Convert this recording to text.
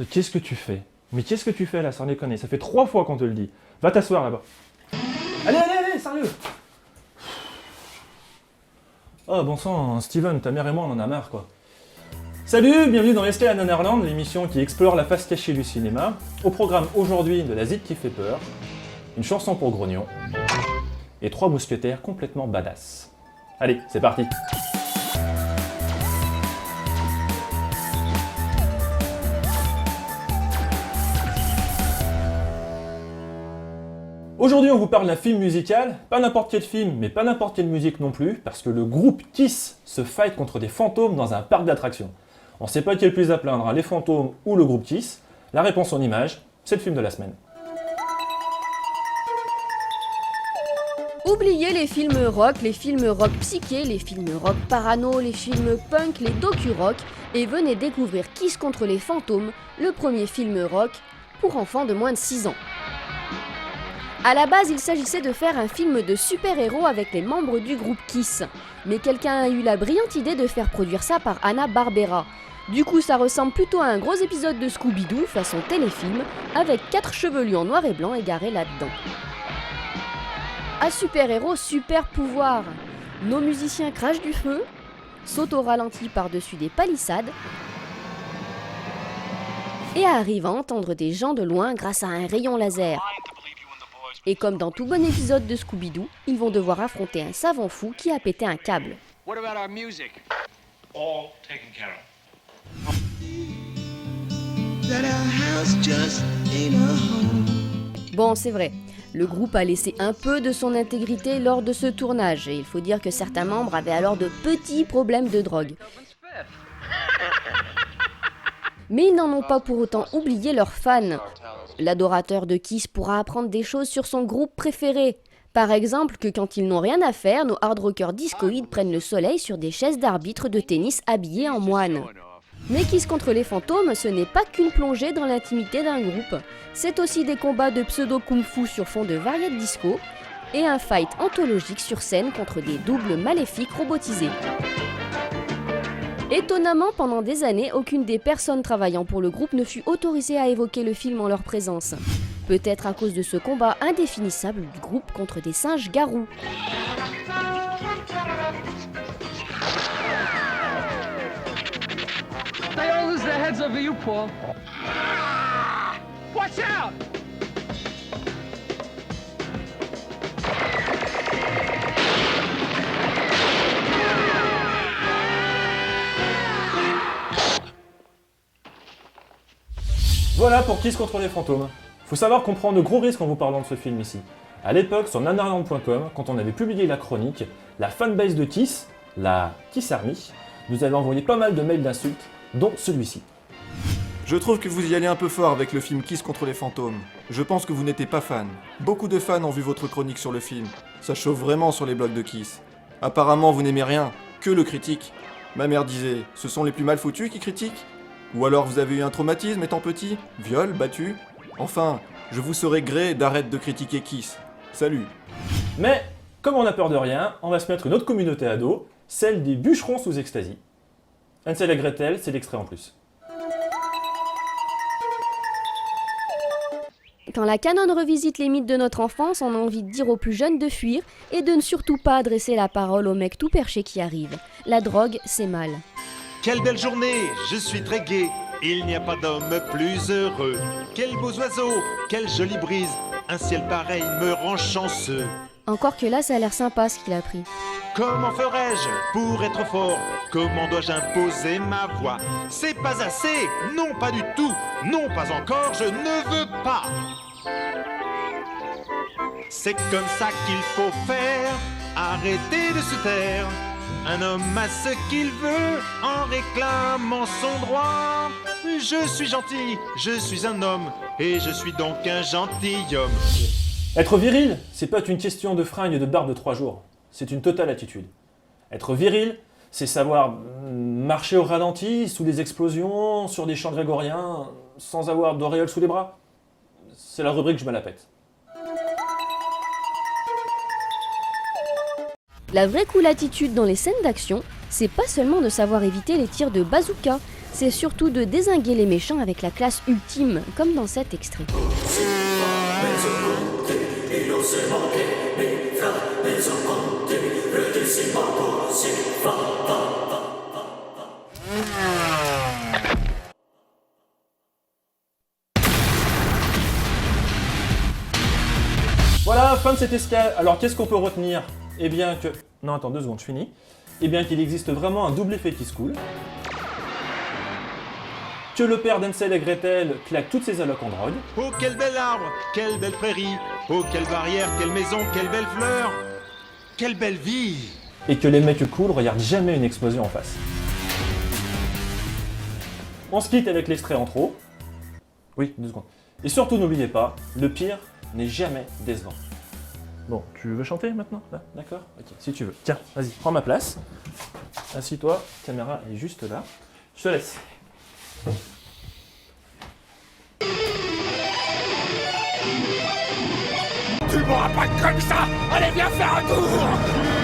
Qu'est-ce que tu fais? Mais qu'est-ce que tu fais là, sans déconner? Ça fait 3 fois qu'on te le dit. Va t'asseoir là-bas. Allez, sérieux! Oh bon sang, Steven, ta mère et moi on en a marre quoi. Salut, bienvenue dans Escale à Nanarland, l'émission qui explore la face cachée du cinéma. Au programme aujourd'hui de la zit qui fait peur, une chanson pour grognon et 3 mousquetaires complètement badass. Allez, c'est parti! Aujourd'hui, on vous parle d'un film musical, pas n'importe quel film, mais pas n'importe quelle musique non plus, parce que le groupe Kiss se fight contre des fantômes dans un parc d'attractions. On sait pas qui est le plus à plaindre, hein, les fantômes ou le groupe Kiss. La réponse en image, c'est le film de la semaine. Oubliez les films rock psyché, les films rock parano, les films punk, les docu-rock, et venez découvrir Kiss contre les fantômes, le premier film rock pour enfants de moins de 6 ans. À la base, il s'agissait de faire un film de super-héros avec les membres du groupe Kiss. Mais quelqu'un a eu la brillante idée de faire produire ça par Hanna-Barbera. Du coup, ça ressemble plutôt à un gros épisode de Scooby-Doo façon téléfilm, avec 4 chevelus en noir et blanc égarés là-dedans. À super-héros, super pouvoir. Nos musiciens crachent du feu, sautent au ralenti par-dessus des palissades, et arrivent à entendre des gens de loin grâce à un rayon laser. Et comme dans tout bon épisode de Scooby-Doo, ils vont devoir affronter un savant fou qui a pété un câble. What about our music? All taken care of. Bon, c'est vrai, le groupe a laissé un peu de son intégrité lors de ce tournage, et il faut dire que certains membres avaient alors de petits problèmes de drogue. Mais ils n'en ont pas pour autant oublié leurs fans. L'adorateur de Kiss pourra apprendre des choses sur son groupe préféré. Par exemple que quand ils n'ont rien à faire, nos hard rockers discoïdes prennent le soleil sur des chaises d'arbitre de tennis habillés en moines. Mais Kiss contre les fantômes, ce n'est pas qu'une plongée dans l'intimité d'un groupe. C'est aussi des combats de pseudo-kung-fu sur fond de variétés disco et un fight anthologique sur scène contre des doubles maléfiques robotisés. Étonnamment, pendant des années, aucune des personnes travaillant pour le groupe ne fut autorisée à évoquer le film en leur présence. Peut-être à cause de ce combat indéfinissable du groupe contre des singes garous. They all lose their heads over you, Paul. Watch out! Voilà pour Kiss contre les fantômes. Faut savoir qu'on prend de gros risques en vous parlant de ce film ici. À l'époque, sur nanarland.com, quand on avait publié la chronique, la fanbase de Kiss, la Kiss Army, nous avait envoyé pas mal de mails d'insultes, dont celui-ci. Je trouve que vous y allez un peu fort avec le film Kiss contre les fantômes. Je pense que vous n'étiez pas fan. Beaucoup de fans ont vu votre chronique sur le film. Ça chauffe vraiment sur les blogs de Kiss. Apparemment, vous n'aimez rien, que le critique. Ma mère disait, ce sont les plus mal foutus qui critiquent? Ou alors vous avez eu un traumatisme étant petit? Viol, battu? Enfin, je vous serais gré d'arrêter de critiquer Kiss. Salut. Mais, comme on a peur de rien, on va se mettre une autre communauté à dos, celle des bûcherons sous ecstasy. Hansel et Gretel, c'est l'extrait en plus. Quand la canon revisite les mythes de notre enfance, on a envie de dire aux plus jeunes de fuir et de ne surtout pas adresser la parole aux mecs tout perchés qui arrivent. La drogue, c'est mal. Quelle belle journée, je suis très gai, il n'y a pas d'homme plus heureux. Quels beaux oiseaux, quelle jolie brise, un ciel pareil me rend chanceux. Encore que là, ça a l'air sympa ce qu'il a pris. Comment ferais-je pour être fort? Comment dois-je imposer ma voix? C'est pas assez, non pas du tout, non pas encore, je ne veux pas. C'est comme ça qu'il faut faire, arrêter de se taire. Un homme a ce qu'il veut en réclamant son droit. Je suis gentil, je suis un homme, et je suis donc un gentilhomme. Être viril, c'est pas une question de fringues et de barbe de 3 jours. C'est une totale attitude. Être viril, c'est savoir marcher au ralenti, sous des explosions, sur des chants grégoriens, sans avoir d'auréole sous les bras. C'est la rubrique je me la pète. La vraie cool attitude dans les scènes d'action, c'est pas seulement de savoir éviter les tirs de bazooka, c'est surtout de dézinguer les méchants avec la classe ultime, comme dans cet extrait. Voilà, fin de cette escale. Alors qu'est-ce qu'on peut retenir? Eh bien que... Non, attends, 2 secondes, je finis. Eh bien qu'il existe vraiment un double effet qui se coule. Que le père d'Hansel et Gretel claque toutes ses allocs en drogue. Oh, quel bel arbre, quelle belle prairie. Oh, quelle barrière, quelle maison, quelle belle fleur. Quelle belle vie. Et que les mecs cool regardent jamais une explosion en face. On se quitte avec l'extrait en trop. Oui, 2 secondes. Et surtout n'oubliez pas, le pire n'est jamais décevant. Bon, tu veux chanter maintenant? Là, d'accord? Ok, si tu veux. Tiens, vas-y, prends ma place. Assis-toi, caméra est juste là. Je te laisse. Tu m'auras pas comme ça! Allez, viens faire un tour!